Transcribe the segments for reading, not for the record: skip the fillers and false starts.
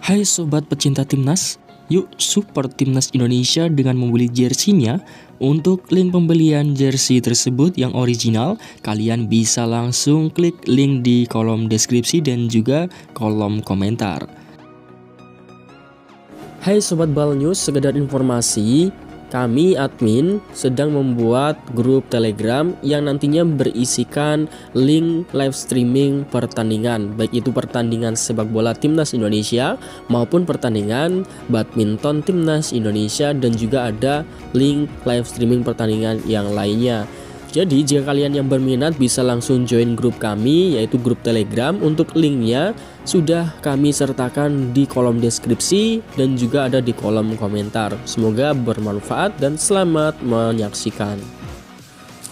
Hai sobat pecinta timnas, yuk support timnas Indonesia dengan membeli jersinya. Untuk link pembelian jersey tersebut yang original, kalian bisa langsung klik link di kolom deskripsi dan juga kolom komentar. Hai sobat Bal News, sekedar informasi, kami admin sedang membuat grup Telegram yang nantinya berisikan link live streaming pertandingan, baik itu pertandingan sepak bola timnas Indonesia maupun pertandingan badminton timnas Indonesia, dan juga ada link live streaming pertandingan yang lainnya. Jadi jika kalian yang berminat bisa langsung join grup kami, yaitu grup Telegram. Untuk linknya sudah kami sertakan di kolom deskripsi dan juga ada di kolom komentar. Semoga bermanfaat dan selamat menyaksikan.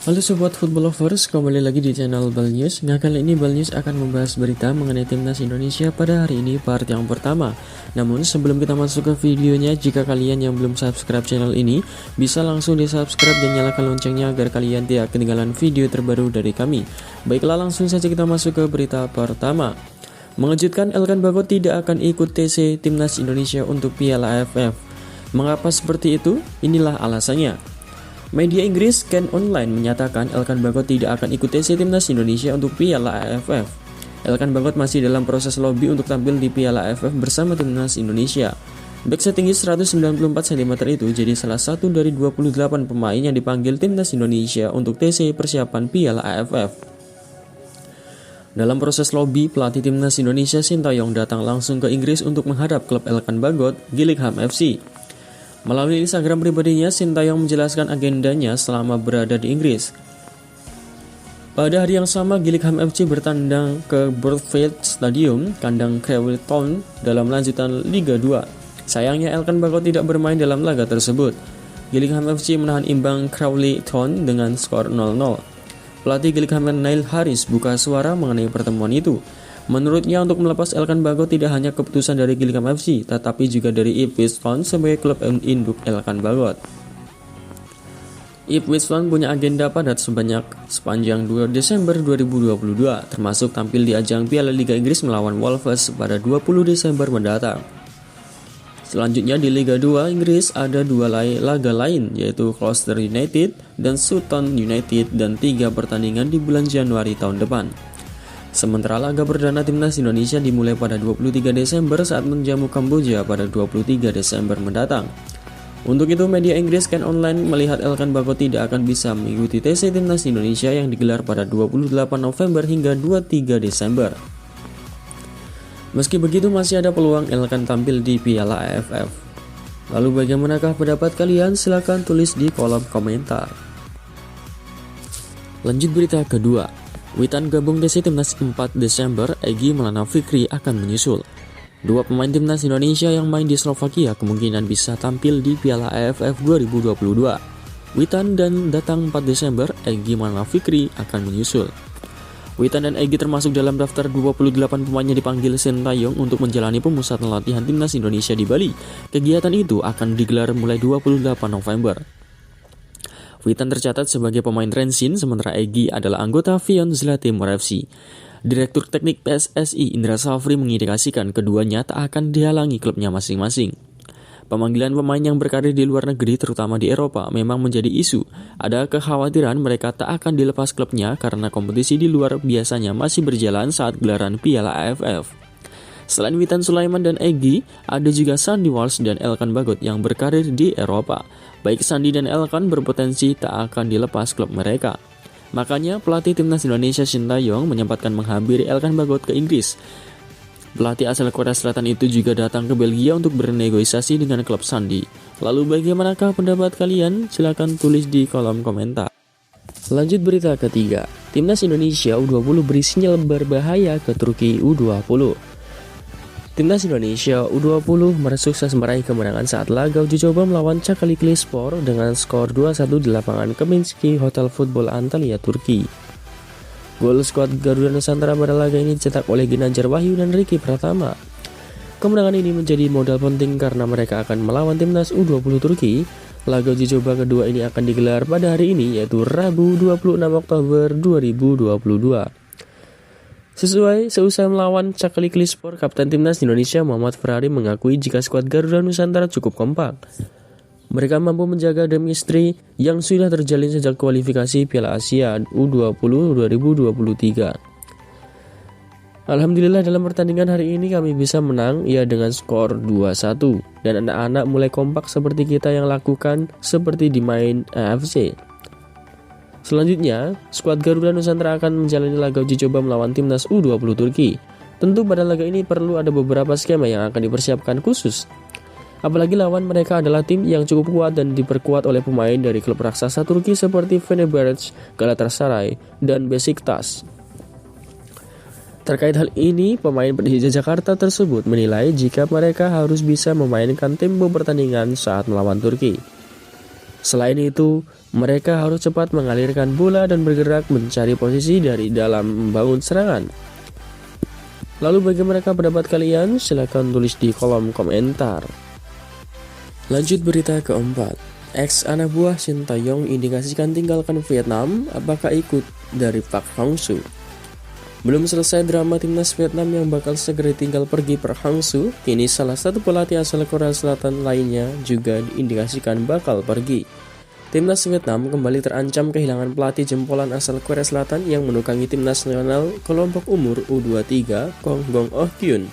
Halo sobat football lovers, kembali lagi di channel Bal News. Nah, kali ini Bal News akan membahas berita mengenai timnas Indonesia pada hari ini, part yang pertama. Namun sebelum kita masuk ke videonya, jika kalian yang belum subscribe channel ini, bisa langsung di subscribe dan nyalakan loncengnya agar kalian tidak ketinggalan video terbaru dari kami. Baiklah, langsung saja kita masuk ke berita pertama. Mengejutkan, Elkan Bagot tidak akan ikut TC timnas Indonesia untuk Piala AFF. Mengapa seperti itu? Inilah alasannya. Media Inggris Can Online menyatakan Elkan Bagot tidak akan ikut TC timnas Indonesia untuk Piala AFF. Elkan Bagot masih dalam proses lobby untuk tampil di Piala AFF bersama timnas Indonesia. Bek setinggi 194 cm itu jadi salah satu dari 28 pemain yang dipanggil timnas Indonesia untuk TC persiapan Piala AFF. Dalam proses lobby, pelatih timnas Indonesia Sintayong datang langsung ke Inggris untuk menghadap klub Elkan Bagot, Gillingham FC. Melalui Instagram pribadinya, Sintayong menjelaskan agendanya selama berada di Inggris. Pada hari yang sama, Gillingham FC bertandang ke Broadfield Stadium, kandang Crawley Town dalam lanjutan Liga 2. Sayangnya, Elkan Bagot tidak bermain dalam laga tersebut. Gillingham FC menahan imbang Crawley Town dengan skor 0-0. Pelatih Gillingham Neil Harris buka suara mengenai pertemuan itu. Menurutnya, untuk melepas Elkan Bagot tidak hanya keputusan dari Gillingham FC, tetapi juga dari Ipswich Town sebagai klub induk Elkan Bagot. Ipswich Town punya agenda padat sepanjang 2 Desember 2022, termasuk tampil di ajang Piala Liga Inggris melawan Wolves pada 20 Desember mendatang. Selanjutnya di Liga 2 Inggris ada dua laga lain, yaitu Gloucester United dan Sutton United, dan 3 pertandingan di bulan Januari tahun depan. Sementara laga perdana timnas Indonesia dimulai pada 23 Desember saat menjamu Kamboja pada 23 Desember mendatang. Untuk itu, media Inggris Can Online melihat Elkan Bagot tidak akan bisa mengikuti TC timnas Indonesia yang digelar pada 28 November hingga 23 Desember. Meski begitu, masih ada peluang Elkan tampil di Piala AFF. Lalu bagaimanakah pendapat kalian? Silahkan tulis di kolom komentar. Lanjut berita kedua. Witan gabung TC timnas 4 Desember, Egy Maulana Fikri akan menyusul. Dua pemain timnas Indonesia yang main di Slovakia kemungkinan bisa tampil di Piala AFF 2022. Witan dan datang 4 Desember, Egy Maulana Fikri akan menyusul. Witan dan Egy termasuk dalam daftar 28 pemain yang dipanggil Sintayong untuk menjalani pemusatan latihan timnas Indonesia di Bali. Kegiatan itu akan digelar mulai 28 November. Witan tercatat sebagai pemain Rensin, sementara Egy adalah anggota Vion Zlatimor FC. Direktur Teknik PSSI Indra Safri mengindikasikan keduanya tak akan dihalangi klubnya masing-masing. Pemanggilan pemain yang berkarir di luar negeri, terutama di Eropa, memang menjadi isu. Ada kekhawatiran mereka tak akan dilepas klubnya karena kompetisi di luar biasanya masih berjalan saat gelaran Piala AFF. Selain Witan Sulaiman dan Egy, ada juga Sandy Walsh dan Elkan Bagot yang berkarir di Eropa. Baik Sandy dan Elkan berpotensi tak akan dilepas klub mereka. Makanya pelatih timnas Indonesia Sintayong menyempatkan menghampiri Elkan Bagot ke Inggris. Pelatih asal Korea Selatan itu juga datang ke Belgia untuk bernegosiasi dengan klub Sandy. Lalu bagaimanakah pendapat kalian? Silahkan tulis di kolom komentar. Lanjut berita ketiga. Timnas Indonesia U20 beri sinyal berbahaya ke Turki U20. Timnas Indonesia U20 sukses meraih kemenangan saat laga uji coba melawan Çanakkalespor dengan skor 2-1 di lapangan Kaminski Hotel Football Antalya, Turki. Gol skuad Garuda Nusantara pada laga ini dicetak oleh Ginanjar Wahyu dan Ricky Pratama. Kemenangan ini menjadi modal penting karena mereka akan melawan timnas U20 Turki. Laga uji coba kedua ini akan digelar pada hari ini, yaitu Rabu 26 Oktober 2022. Seusai melawan Cakali Klispor, Kapten Timnas Indonesia Muhammad Ferrari mengakui jika skuad Garuda Nusantara cukup kompak. Mereka mampu menjaga chemistry yang sudah terjalin sejak kualifikasi Piala Asia U20 2023. Alhamdulillah dalam pertandingan hari ini kami bisa menang dengan skor 2-1 dan anak-anak mulai kompak seperti kita yang lakukan seperti di main AFC. Selanjutnya, skuad Garuda Nusantara akan menjalani laga uji coba melawan timnas U20 Turki. Tentu pada laga ini perlu ada beberapa skema yang akan dipersiapkan khusus. Apalagi lawan mereka adalah tim yang cukup kuat dan diperkuat oleh pemain dari klub raksasa Turki seperti Fenerbahce, Galatasaray, dan Besiktas. Terkait hal ini, pemain Persija Jakarta tersebut menilai jika mereka harus bisa memainkan tempo pertandingan saat melawan Turki. Selain itu, mereka harus cepat mengalirkan bola dan bergerak mencari posisi dari dalam membangun serangan. Lalu bagaimana pendapat kalian? Silahkan tulis di kolom komentar. Lanjut berita keempat. Ex anak buah Shin Tae-yong indikasikan tinggalkan Vietnam, apakah ikut dari Park Hang-soo? Belum selesai drama timnas Vietnam yang bakal segera tinggal pergi Park Hang-soo, kini salah satu pelatih asal Korea Selatan lainnya juga diindikasikan bakal pergi. Timnas Vietnam kembali terancam kehilangan pelatih jempolan asal Korea Selatan yang menukangi timnas nasional kelompok umur U23, Gong Oh-kyun.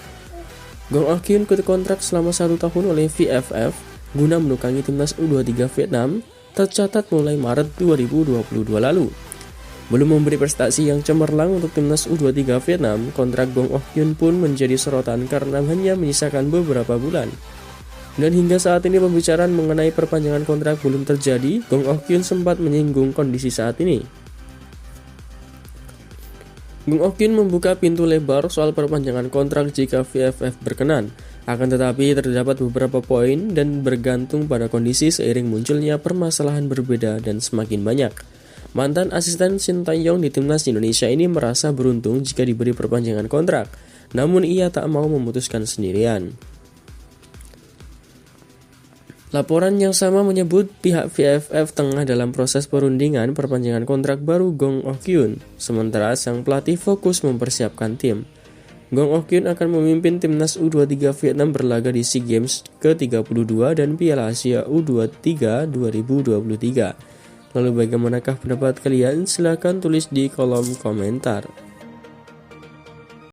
Gong Oh-kyun kontrak selama 1 tahun oleh VFF guna menukangi timnas U23 Vietnam, tercatat mulai Maret 2022 lalu. Belum memberi prestasi yang cemerlang untuk timnas U23 Vietnam, kontrak Gong Oh-kyun pun menjadi sorotan karena hanya menyisakan beberapa bulan. Dan hingga saat ini pembicaraan mengenai perpanjangan kontrak belum terjadi. Gong Oh-kyun sempat menyinggung kondisi saat ini. Gong Oh-kyun membuka pintu lebar soal perpanjangan kontrak jika VFF berkenan. Akan tetapi terdapat beberapa poin dan bergantung pada kondisi seiring munculnya permasalahan berbeda dan semakin banyak. Mantan asisten Shin Tae-yong di timnas Indonesia ini merasa beruntung jika diberi perpanjangan kontrak, namun ia tak mau memutuskan sendirian. Laporan yang sama menyebut pihak VFF tengah dalam proses perundingan perpanjangan kontrak baru Gong Oh-kyun, sementara sang pelatih fokus mempersiapkan tim. Gong Oh-kyun akan memimpin timnas U23 Vietnam berlaga di SEA Games ke-32 dan Piala Asia U23 2023. Lalu bagaimanakah pendapat kalian? Silahkan tulis di kolom komentar.